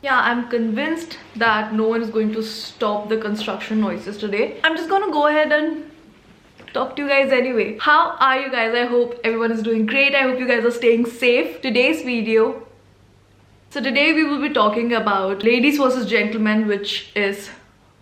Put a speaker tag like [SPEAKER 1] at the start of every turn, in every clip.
[SPEAKER 1] Yeah, I'm convinced that no one is going to stop the construction noises today. I'm just gonna go ahead and talk to you guys anyway. How are you guys? I hope everyone is doing great. I hope you guys are staying safe. Today's video. So today we will be talking about Ladies vs Gentlemen, which is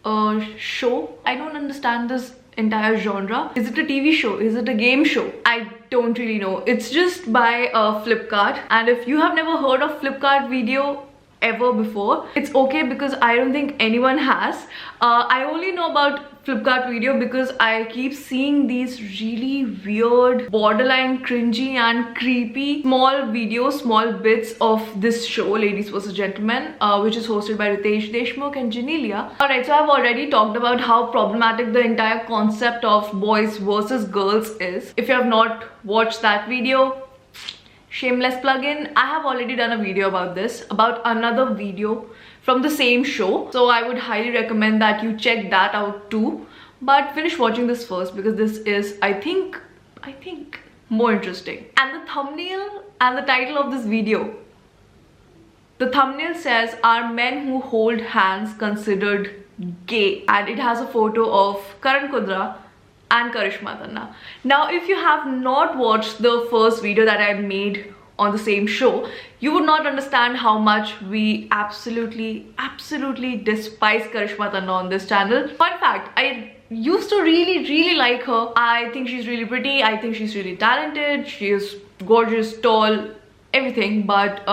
[SPEAKER 1] a show. I don't understand this entire genre. Is it a TV show? Is it a game show? I don't really know. It's just by Flipkart, and if you have never heard of Flipkart Video ever before, it's okay because I don't think anyone has. I only know about Flipkart Video because I keep seeing these really weird, borderline cringy and creepy small videos, small bits of this show, Ladies vs Gentlemen, which is hosted by Ritesh Deshmukh and Janelia. Alright, so I've already talked about how problematic the entire concept of boys versus girls is. If you have not watched that video, shameless plug-in. I have already done a video about this, about another video from the same show, so I would highly recommend that you check that out too. But finish watching this first because this is, I think more interesting. And the thumbnail and the title of this video, the thumbnail says, "Are men who hold hands considered gay?" and it has a photo of Karan Kudra and Karishma Tanna. Now, if you have not watched the first video that I made on the same show, you would not understand how much we absolutely despise Karishma Tanna on this channel. Fun fact, I used to really like her. I think she's really pretty, I think she's really talented, she is gorgeous, tall, everything. But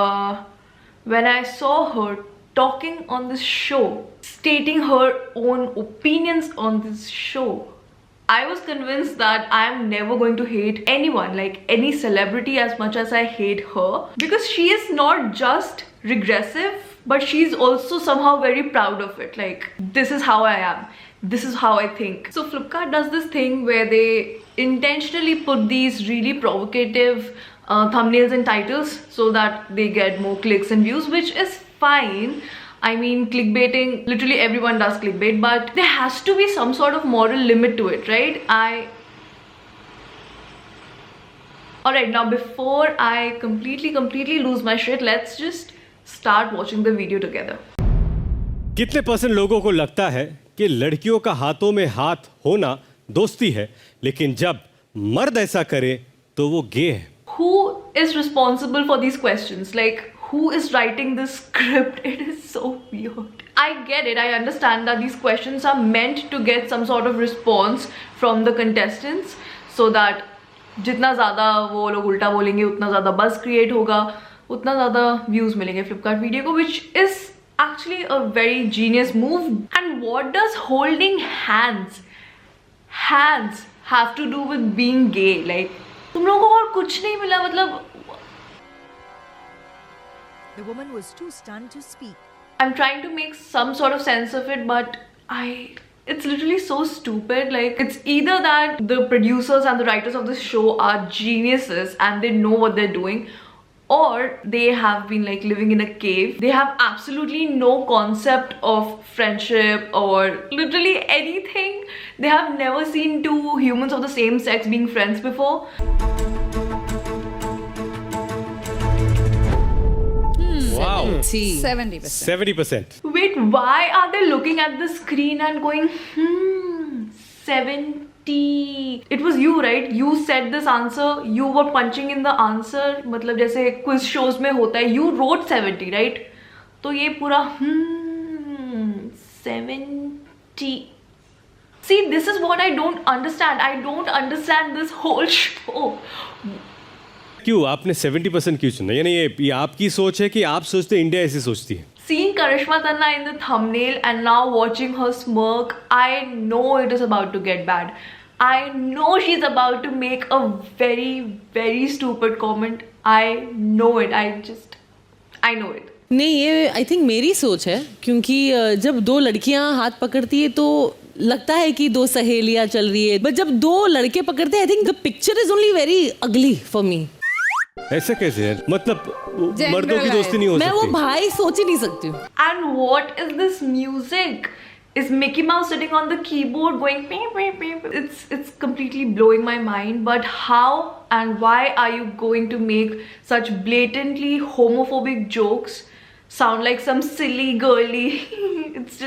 [SPEAKER 1] when I saw her talking on this show, stating her own opinions on this show, I was convinced that I am never going to hate anyone, like any celebrity, as much as I hate her, because she is not just regressive, but she's also somehow very proud of it. Like, this is how I am, this is how I think. So Flipkart does this thing where they intentionally put these really provocative thumbnails and titles so that they get more clicks and views, which is fine. I mean, clickbaiting, literally everyone does clickbait, but there has to be some sort of moral limit to it, right? Alright, now before I completely lose my shit, let's just start watching the video together.
[SPEAKER 2] कितने % लोगों को लगता है कि लड़कियों का हाथों में हाथ होना दोस्ती है, लेकिन जब मर्द ऐसा करे तो वो गे है?
[SPEAKER 1] Who is responsible for these questions? Like, who is writing this script? It is so weird. I get it, I understand that these questions are meant to get some sort of response from the contestants, so that जितना ज़्यादा वो लोग उल्टा बोलेंगे उतना ज़्यादा buzz create होगा, उतना ज़्यादा views मिलेंगे Flipkart Video को, which is actually a very genius move. And what does holding hands have to do with being gay? Like, तुम लोगों को और कुछ नहीं मिला, मतलब.
[SPEAKER 3] The woman was too stunned to speak.
[SPEAKER 1] I'm trying to make some sort of sense of it, but it's literally so stupid. Like, it's either that the producers and the writers of this show are geniuses and they know what they're doing, or they have been like living in a cave. They have absolutely no concept of friendship or literally anything. They have never seen two humans of the same sex being friends before.
[SPEAKER 2] Wow.
[SPEAKER 4] 70%.
[SPEAKER 1] Wait, why are they looking at the screen and going, 70? It was you, right? You said this answer. You were punching in the answer. मतलब जैसे quiz shows में होता है. You wrote 70, right? तो ये पूरा 70. See, this is what I don't understand. I don't understand this whole show.
[SPEAKER 2] क्यों आपने 70% क्यों चुना? यानी ये आपकी सोच है कि आप सोचते इंडिया ऐसे सोचती है?
[SPEAKER 1] Seeing Karishma Tanna in the thumbnail and now watching her smirk, I know it is about to get bad. I know she's about to make a very stupid comment. I know it. I know it.
[SPEAKER 4] नहीं, ये I think मेरी सोच है, क्योंकि जब दो लड़कियां हाथ पकड़ती है तो लगता है कि दो सहेलियां चल रही है, बट जब दो लड़के पकड़ते हैं I think the picture is only very ugly for me.
[SPEAKER 2] ऐसा कैसे है? मतलब मर्दों की दोस्ती नहीं हो सकती?
[SPEAKER 4] मैं वो भाई सोच ही नहीं सकती हूँ.
[SPEAKER 1] And what is this music? Is Mickey Mouse sitting on the keyboard going beep, beep, beep? It's completely blowing my mind. But how and why are you going to make such blatantly homophobic jokes sound like some silly girly. It's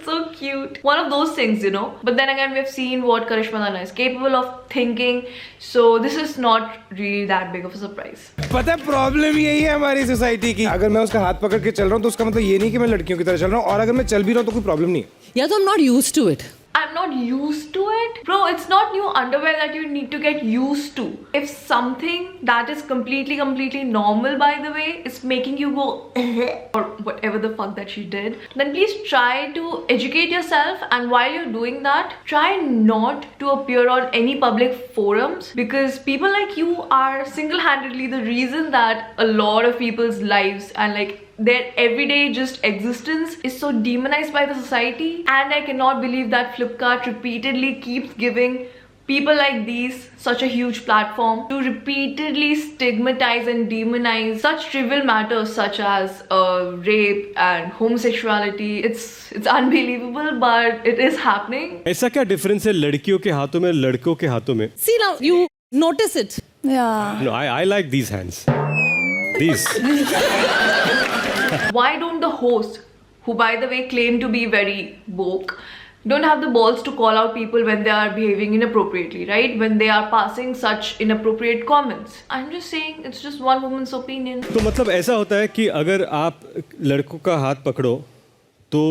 [SPEAKER 1] so cute. One of those things, you know. But then again, we've seen what Karishma Dana is capable of thinking, so this is not really that big of a surprise.
[SPEAKER 5] पता है problem यही है हमारी society की। अगर मैं उसका हाथ पकड़ के चल रहा हूँ तो उसका मतलब ये नहीं कि मैं लड़कियों की तरह चल रहा हूँ, और अगर मैं चल भी रहा हूँ तो कोई प्रॉब्लम नहीं है।
[SPEAKER 4] या तो I'm not used to it.
[SPEAKER 1] I'm not used to it. Bro, it's not new underwear that you need to get used to. If something that is completely normal, by the way, is making you go or whatever the fuck that she did, then please try to educate yourself, and while you're doing that, try not to appear on any public forums, because people like you are single-handedly the reason that a lot of people's lives and like their everyday just existence is so demonized by the society. And I cannot believe that Flipkart repeatedly keeps giving people like these such a huge platform to repeatedly stigmatize and demonize such trivial matters such as rape and homosexuality. It's unbelievable, but it is happening.
[SPEAKER 2] ऐसा क्या difference है लड़कियों के हाथों में लड़कों के हाथों में?
[SPEAKER 4] See now, you notice it.
[SPEAKER 3] Yeah.
[SPEAKER 2] No, I like these hands. These.
[SPEAKER 1] Why don't the hosts, who by the way claim to be very woke, don't have the balls to call out people when they are behaving inappropriately, right? When they are passing such inappropriate comments. I'm just saying, it's just one woman's opinion.
[SPEAKER 2] तो मतलब ऐसा होता है कि अगर आप लड़कों का हाथ पकड़ो तो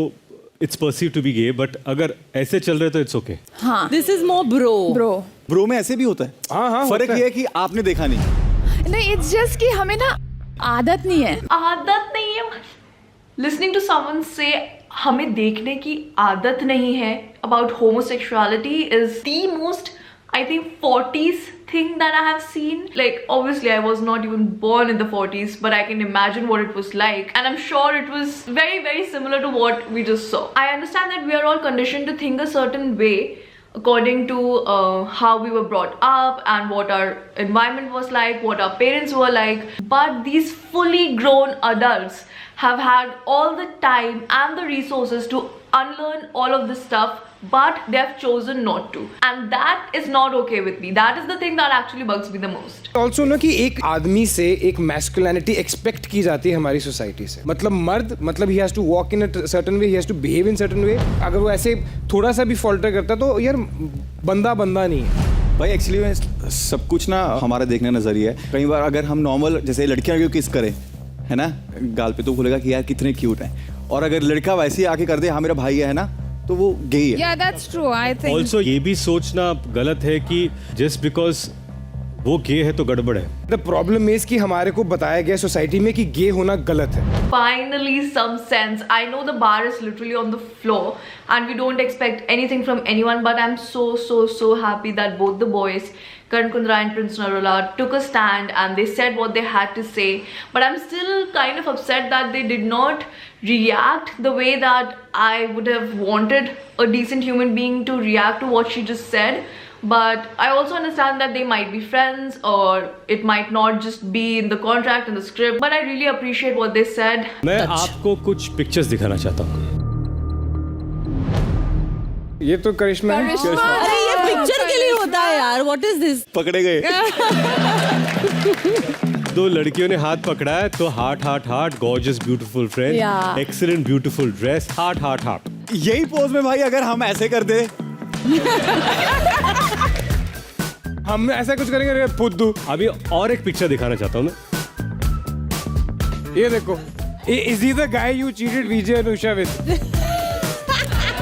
[SPEAKER 2] it's perceive to be gay, but अगर ऐसे चल रहे तो इट्स ओके.
[SPEAKER 3] हाँ.
[SPEAKER 4] This is more bro.
[SPEAKER 6] Bro में ऐसे भी होता है.
[SPEAKER 5] हाँ,
[SPEAKER 6] फर्क ये है कि आपने देखा नहीं.
[SPEAKER 3] नहीं, it's just कि हमें ना आदत नहीं है.
[SPEAKER 1] आदत नहीं है. Listening to someone say हमें देखने की आदत नहीं है about homosexuality is the most, I think, 40s thing that I have seen. Like, obviously I was not even born in the 40s, but I can imagine what it was like, and I'm sure it was very similar to what we just saw. I understand that we are all conditioned to think a certain way according to how we were brought up and what our environment was like, what our parents were like, but these fully grown adults have had all the time and the resources to unlearn all of this stuff, but they have chosen not to, and that is not okay with me. That is the thing that actually bugs me the most.
[SPEAKER 5] Also ना कि एक आदमी से एक masculinity expect की जाती है हमारी सोसाइटी से. मतलब मर्द, मतलब he has to walk in a certain way, he has to behave in certain way. अगर वो ऐसे थोड़ा सा भी फॉल्टर करता तो यार बंदा नहीं है
[SPEAKER 6] भाई. एक्चुअली में सब कुछ ना हमारा देखने नजरिया है. कई बार अगर हम नॉर्मल जैसे लड़कियां को किस करें, है ना, गाल पे, तो बोलेगा कि यार कितने क्यूट हैं, और अगर लड़का वैसे ही आके कर दे हाँ मेरा भाई है ना, तो वो गे है.
[SPEAKER 3] Yeah, that's true. I think.
[SPEAKER 2] Also ये भी सोचना गलत है कि जस्ट बिकॉज वो गे है तो गड़बड़ है.
[SPEAKER 5] द प्रॉब्लम इज कि हमारे को बताया गया सोसाइटी में कि गे होना गलत है.
[SPEAKER 1] Finally some sense. I know the bar is literally on the floor and we don't expect anything from anyone, but I'm so happy that both the boys, Karan Kundra and Prince Narula, took a stand and they said what they had to say. But I'm still kind of upset that they did not react the way that I would have wanted a decent human being to react to what she just said. But I also understand that they might be friends or it might not just be in the contract and the script, but I really appreciate what they said.
[SPEAKER 2] मैं आपको कुछ pictures दिखाना चाहता हूँ.
[SPEAKER 5] ये तो करिश्मा है.
[SPEAKER 4] अरे ये पिक्चर के लिए होता है यार. What is this?
[SPEAKER 6] पकड़े गए.
[SPEAKER 2] दो लड़कियों ने हाथ पकड़ा है तो heart, gorgeous beautiful friend,
[SPEAKER 3] Yeah.
[SPEAKER 2] Excellent beautiful dress, heart.
[SPEAKER 6] यही पोज में भाई अगर हम ऐसे कर दे,
[SPEAKER 5] हम ऐसा कुछ करेंगे फुद्दू.
[SPEAKER 2] अभी और एक पिक्चर दिखाना चाहता हूँ मैं.
[SPEAKER 5] ये देखो, is he the guy you cheated Vijay Anusha with.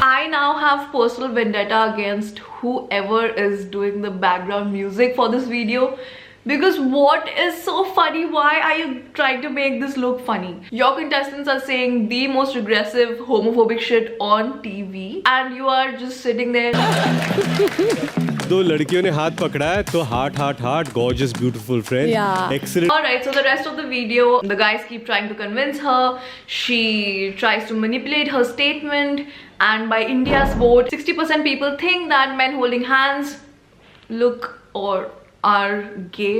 [SPEAKER 1] I now have personal vendetta against whoever is doing the background music for this video, because what is so funny? Why are you trying to make this look funny? Your contestants are saying the most aggressive homophobic shit on TV and you are just sitting there.
[SPEAKER 2] दो लड़कियों ने हाथ पकड़ा है तो heart, gorgeous beautiful friend,
[SPEAKER 3] Yeah.
[SPEAKER 2] excellent.
[SPEAKER 1] Alright, so the rest of the video, the guys keep trying to convince her. She tries to manipulate her statement, and by India's vote, 60% people think that men holding hands look or are gay.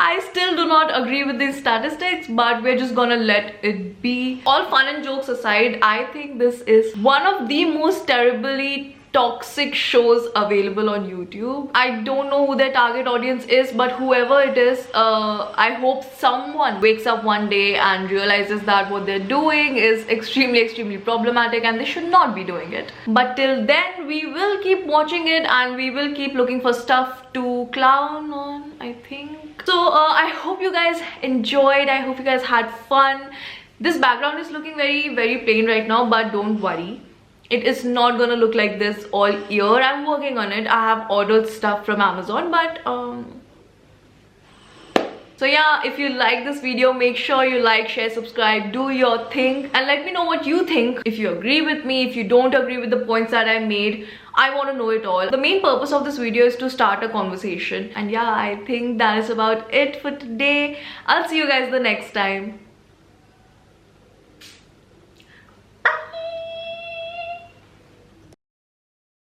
[SPEAKER 1] I still do not agree with these statistics, but we're just gonna let it be. All fun and jokes aside, I think this is one of the most terribly toxic shows available on YouTube. I don't know who their target audience is, but whoever it is, I hope someone wakes up one day and realizes that what they're doing is extremely problematic and they should not be doing it. But till then, we will keep watching it and we will keep looking for stuff to clown on, I think. So I hope you guys enjoyed. I hope you guys had fun. This background is looking very plain right now, but don't worry. It is not gonna look like this all year. I'm working on it. I have ordered stuff from Amazon, but so yeah, if you like this video, make sure you like, share, subscribe, do your thing, and let me know what you think. If you agree with me, if you don't agree with the points that I made, I want to know it all. The main purpose of this video is to start a conversation. And yeah, I think that is about it for today. I'll see you guys the next time.